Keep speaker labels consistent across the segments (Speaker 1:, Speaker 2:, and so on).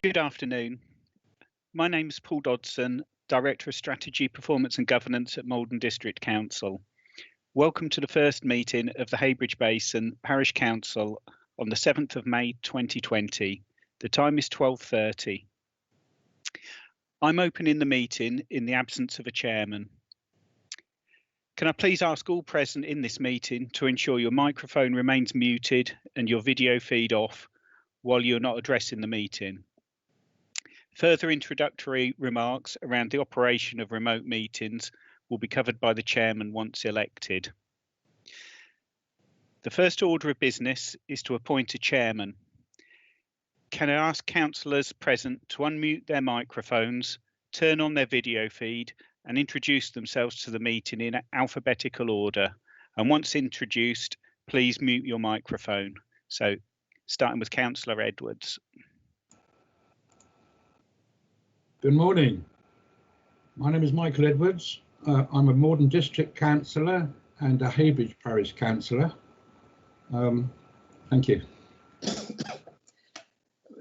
Speaker 1: Good afternoon. My name is Paul Dodson, Director of Strategy, Performance and Governance at Maldon District Council. Welcome to the first meeting of the Heybridge Basin Parish Council on the 7th of May 2020. The time is 12:30. I'm opening the meeting in the absence of a chairman. Can I please ask all present in this meeting to ensure your microphone remains muted and your video feed off while you're not addressing the meeting. Further introductory remarks around the operation of remote meetings will be covered by the chairman once elected. The first order of business is to appoint a chairman. Can I ask councillors present to unmute their microphones, turn on their video feed and introduce themselves to the meeting in alphabetical order. And once introduced, please mute your microphone. So starting with Councillor Edwards.
Speaker 2: Good morning. My name is Michael Edwards. I'm a Maldon District Councillor and a Heybridge Parish Councillor. Thank you.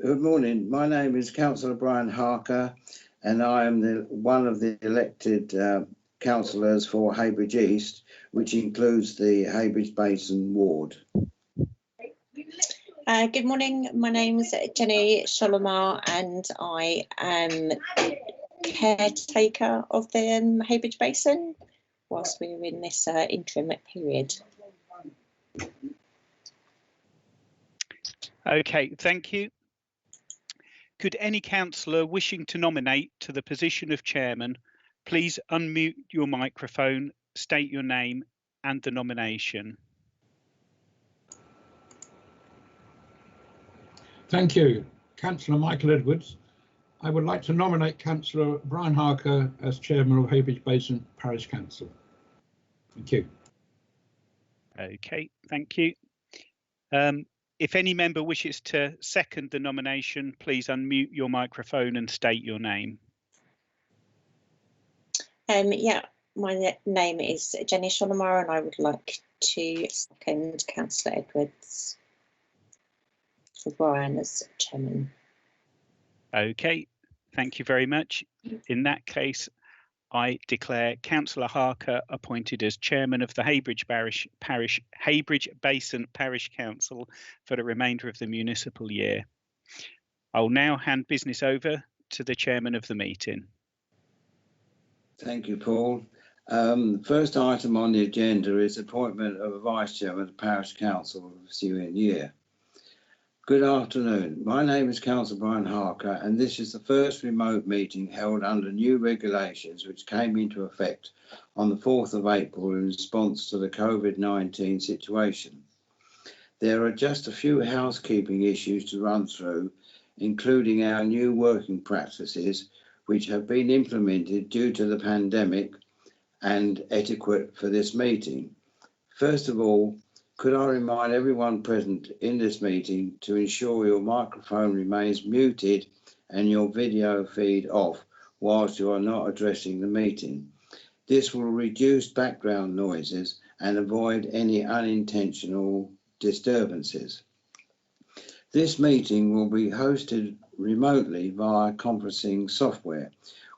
Speaker 3: Good morning. My name is Councillor Brian Harker and I am one of the elected councillors for Heybridge East, which includes the Heybridge Basin ward.
Speaker 4: Good morning, my name is Jenny Sholomar and I am caretaker of the Heybridge Basin whilst we're in this interim period.
Speaker 1: Okay, thank you. Could any councillor wishing to nominate to the position of chairman please unmute your microphone, state your name and the nomination.
Speaker 2: Thank you. Councillor Michael Edwards. I would like to nominate Councillor Brian Harker as Chairman of Heybridge Basin Parish Council. Thank you.
Speaker 1: Okay, thank you. If any member wishes to second the nomination, please unmute your microphone and state your name.
Speaker 4: Yeah, my name is Jenny Sholomar and I would like to second Councillor Edwards for Brian as chairman.
Speaker 1: Okay, thank you very much. In that case, I declare Councillor Harker appointed as chairman of the Heybridge Basin Parish Council for the remainder of the municipal year. I will now hand business over to the chairman of the meeting.
Speaker 3: Thank you, Paul. The first item on the agenda is appointment of a vice chairman of the Parish Council for the ensuing year. Good afternoon. My name is Councillor Brian Harker and this is the first remote meeting held under new regulations which came into effect on the 4th of April in response to the COVID-19 situation. There are just a few housekeeping issues to run through, including our new working practices which have been implemented due to the pandemic and etiquette for this meeting. First of all, could I remind everyone present in this meeting to ensure your microphone remains muted and your video feed off whilst you are not addressing the meeting. This will reduce background noises and avoid any unintentional disturbances. This meeting will be hosted remotely via conferencing software,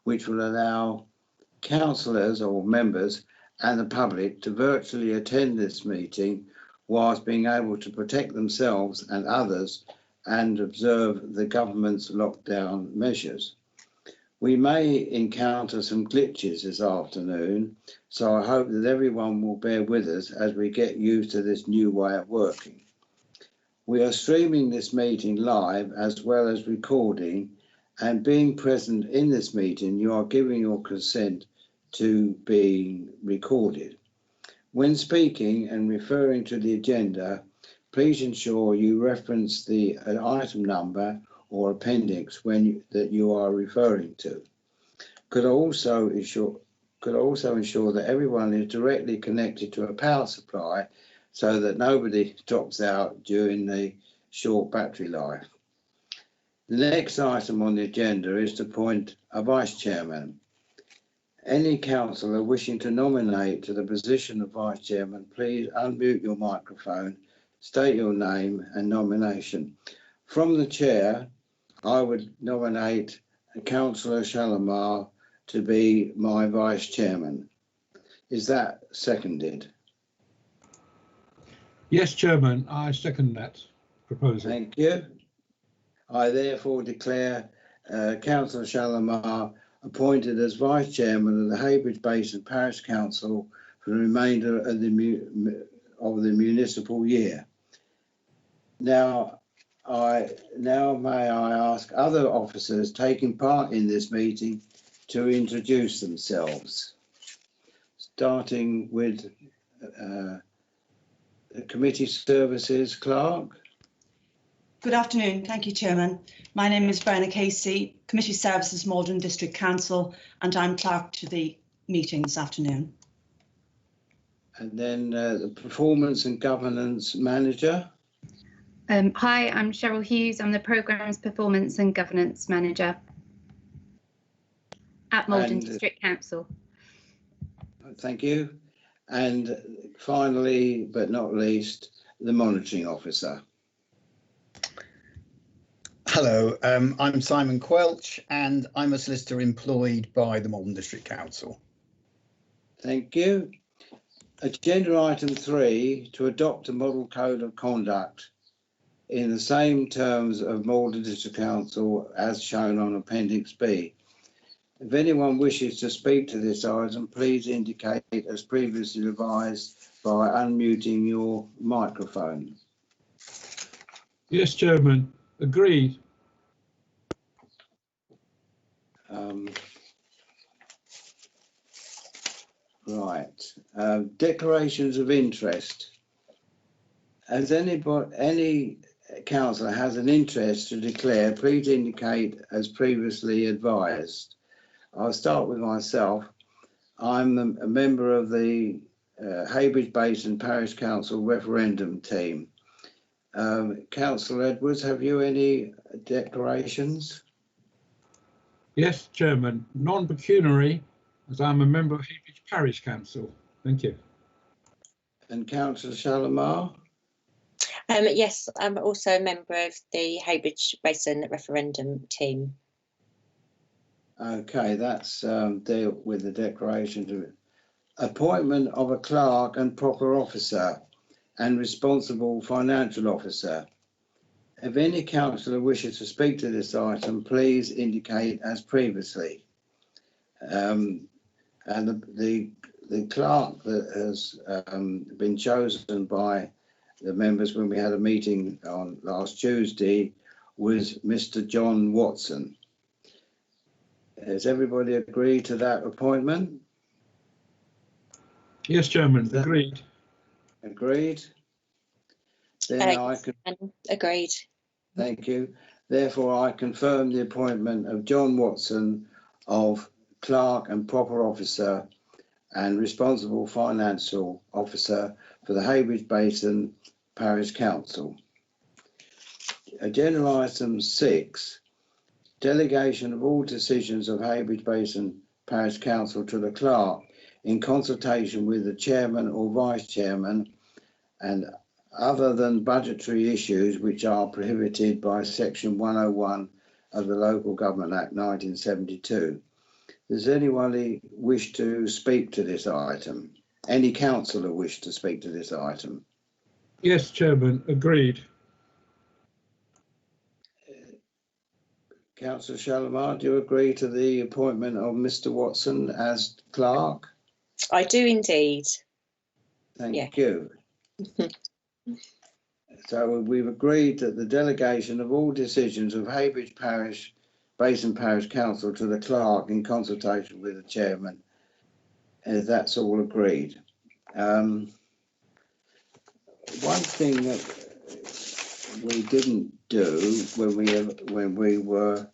Speaker 3: which will allow councillors or members and the public to virtually attend this meeting whilst being able to protect themselves and others and observe the government's lockdown measures. We may encounter some glitches this afternoon, so I hope that everyone will bear with us as we get used to this new way of working. We are streaming this meeting live as well as recording, and being present in this meeting, you are giving your consent to being recorded. When speaking and referring to the agenda, please ensure you reference the item number or appendix that you are referring to. Could also ensure that everyone is directly connected to a power supply so that nobody drops out during the short battery life. The next item on the agenda is to appoint a vice chairman. Any councillor wishing to nominate to the position of vice chairman, please unmute your microphone, state your name and nomination. From the chair, I would nominate Councillor Shalimar to be my vice chairman. Is that seconded?
Speaker 2: Yes, Chairman, I second that proposal.
Speaker 3: Thank you. I therefore declare Councillor Shalimar appointed as vice chairman of the Heybridge Basin Parish Council for the remainder of the municipal year. Now may I ask other officers taking part in this meeting to introduce themselves, starting with the Committee Services Clerk.
Speaker 5: Good afternoon. Thank you, Chairman. My name is Brenna Casey, Committee Services, Maldon District Council, and I'm clerk to the meeting this afternoon.
Speaker 3: And then the Performance and Governance Manager.
Speaker 6: Hi, I'm Cheryl Hughes. I'm the Programmes Performance and Governance Manager at Maldon District Council.
Speaker 3: Thank you. And finally, but not least, the Monitoring Officer.
Speaker 7: Hello, I'm Simon Quelch and I'm a solicitor employed by the Maldon District Council.
Speaker 3: Thank you. Agenda item 3, to adopt a model code of conduct in the same terms of Maldon District Council as shown on Appendix B. If anyone wishes to speak to this item, please indicate as previously advised by unmuting your microphone.
Speaker 2: Yes, Chairman, agreed.
Speaker 3: Right. Declarations of interest. As any councillor has an interest to declare, please indicate as previously advised. I'll start with myself. I'm a member of the Heybridge Basin Parish Council referendum team. Councillor Edwards, have you any declarations?
Speaker 2: Yes, Chairman, non-pecuniary, as I'm a member of Heybridge Parish Council. Thank you.
Speaker 3: And Councillor Shalimar?
Speaker 4: Yes, I'm also a member of the Heybridge Basin referendum team.
Speaker 3: Okay, that's deal with the declaration to appointment of a clerk and proper officer and responsible financial officer. If any councillor wishes to speak to this item, please indicate as previously. And the clerk that has been chosen by the members when we had a meeting on last Tuesday was Mr. John Watson. Has everybody agreed to that appointment?
Speaker 2: Yes, Chairman, agreed.
Speaker 3: Agreed. Then
Speaker 4: Agreed.
Speaker 3: Thank you. Therefore, I confirm the appointment of John Watson of clerk and proper officer and responsible financial officer for the Heybridge Basin Parish Council. Agenda item 6, delegation of all decisions of Heybridge Basin Parish Council to the clerk in consultation with the chairman or vice chairman, and other than budgetary issues which are prohibited by section 101 of the Local Government Act 1972. Does anyone wish to speak to this item? Any councillor wish to speak to this item?
Speaker 2: Yes, Chairman, agreed.
Speaker 3: Councillor Shalimar, do you agree to the appointment of Mr. Watson as clerk?
Speaker 4: I do indeed.
Speaker 3: Thank you. So we've agreed that the delegation of all decisions of Heybridge Parish Basin Parish Council to the clerk in consultation with the chairman, that's all agreed. One thing that we didn't do when we were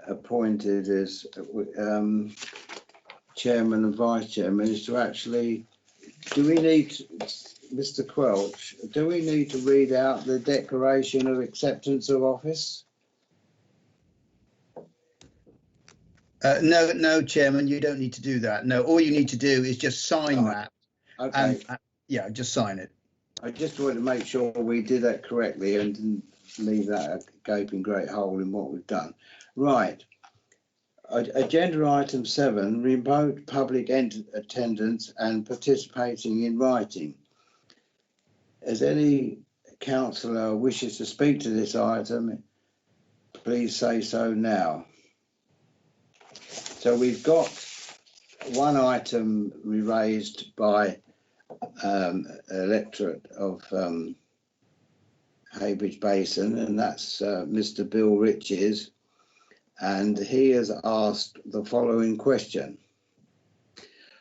Speaker 3: appointed as chairman and vice chairman is to actually, do we need, Mr. Quelch, do we need to read out the declaration of acceptance of office?
Speaker 7: No, Chairman, you don't need to do that. No, all you need to do is just sign that.
Speaker 3: Okay.
Speaker 7: And, yeah, just sign it.
Speaker 3: I just wanted to make sure we did that correctly and didn't leave that a gaping great hole in what we've done. Right. Agenda item 7, remote public attendance and participating in writing. As any councillor wishes to speak to this item, please say so now. So we've got one item raised by electorate of Heybridge Basin, and that's Mr. Bill Riches, and he has asked the following question: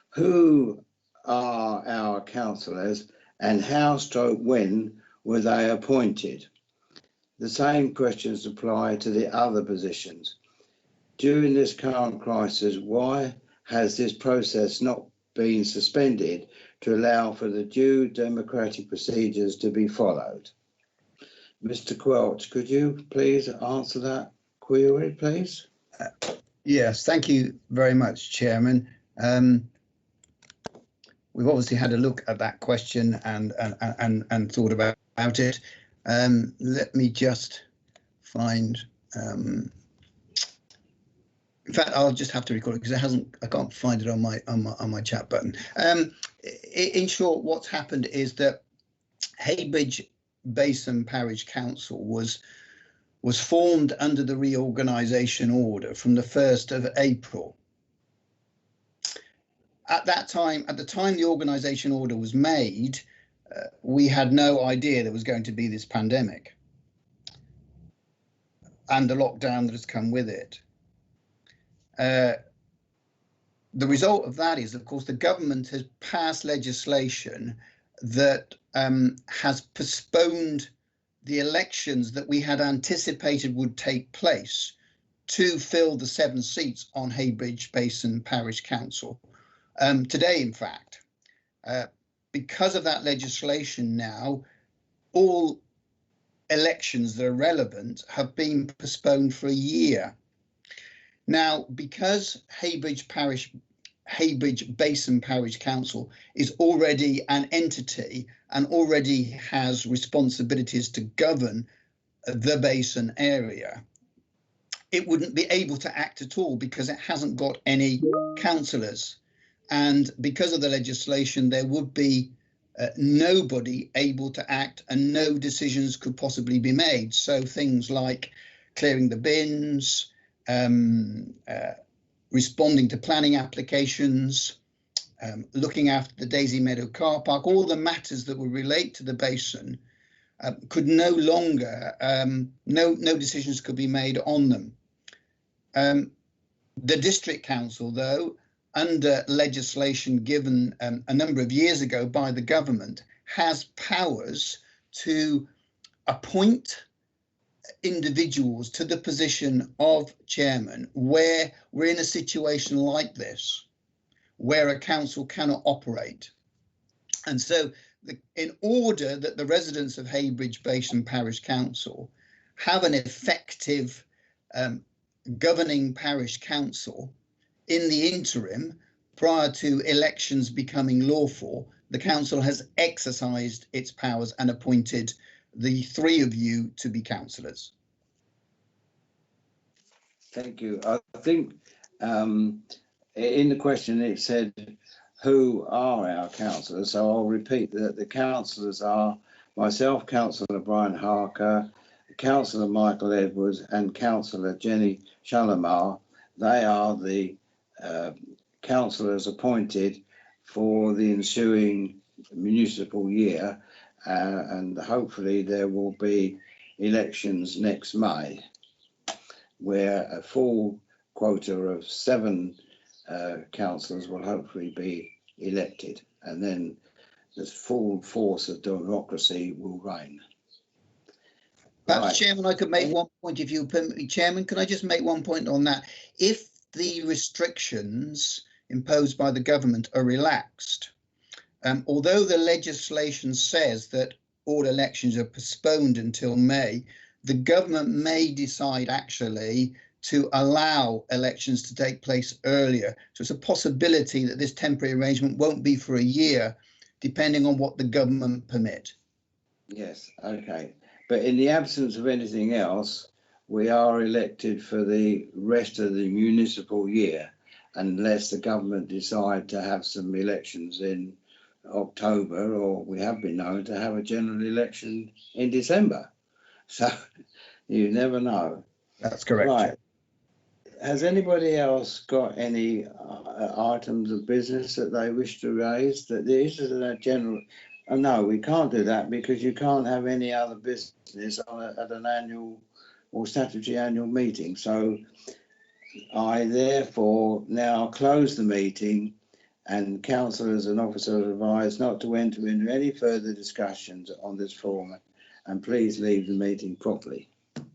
Speaker 3: who are our councillors and how when were they appointed? The same questions apply to the other positions. During this current crisis, why has this process not been suspended to allow for the due democratic procedures to be followed? Mr. Quelch, could you please answer that query, please?
Speaker 7: Yes, thank you very much, Chairman. We've obviously had a look at that question and thought about it. Let me just find. In fact, I'll just have to record it because I can't find it on my chat button. In short, what's happened is that Heybridge Basin Parish Council was formed under the reorganisation order from the 1st of April. At the time the organisation order was made, we had no idea there was going to be this pandemic and the lockdown that has come with it. The result of that is, of course, the government has passed legislation that has postponed the elections that we had anticipated would take place to fill the 7 seats on Heybridge Basin Parish Council. Today, in fact, because of that legislation now, all elections that are relevant have been postponed for a year. Now, because Heybridge Basin Parish Council is already an entity and already has responsibilities to govern the basin area, it wouldn't be able to act at all because it hasn't got any councillors. And because of the legislation, there would be nobody able to act and no decisions could possibly be made. So things like clearing the bins, responding to planning applications, looking after the Daisy Meadow car park, all the matters that would relate to the basin could no longer, no decisions could be made on them. The district council, though, under legislation given a number of years ago by the government, has powers to appoint individuals to the position of chairman where we're in a situation like this, where a council cannot operate. And so in order that the residents of Heybridge Basin Parish Council have an effective governing parish council in the interim, prior to elections becoming lawful, the council has exercised its powers and appointed the 3 of you to be councillors.
Speaker 3: Thank you. I think in the question it said, who are our councillors? So I'll repeat that the councillors are myself, Councillor Brian Harker, Councillor Michael Edwards and Councillor Jenny Shalimar. They are the councillors appointed for the ensuing municipal year, and hopefully there will be elections next May, where a full quota of 7 councillors will hopefully be elected, and then the full force of democracy will reign.
Speaker 7: Perhaps,
Speaker 3: Right.
Speaker 7: Chairman, I could make one point if you permit me. Chairman, can I just make one point on that? If the restrictions imposed by the government are relaxed, although the legislation says that all elections are postponed until May, the government may decide actually to allow elections to take place earlier. So it's a possibility that this temporary arrangement won't be for a year, depending on what the government permit.
Speaker 3: Yes, okay. But in the absence of anything else, we are elected for the rest of the municipal year, unless the government decide to have some elections in October, or we have been known to have a general election in December. So you never know.
Speaker 7: That's correct.
Speaker 3: Right. Has anybody else got any items of business that they wish to raise? That this is a general. No, we can't do that because you can't have any other business at an annual or statutory annual meeting. So I therefore now close the meeting, and councillors and officers are advised not to enter into any further discussions on this format, and please leave the meeting properly.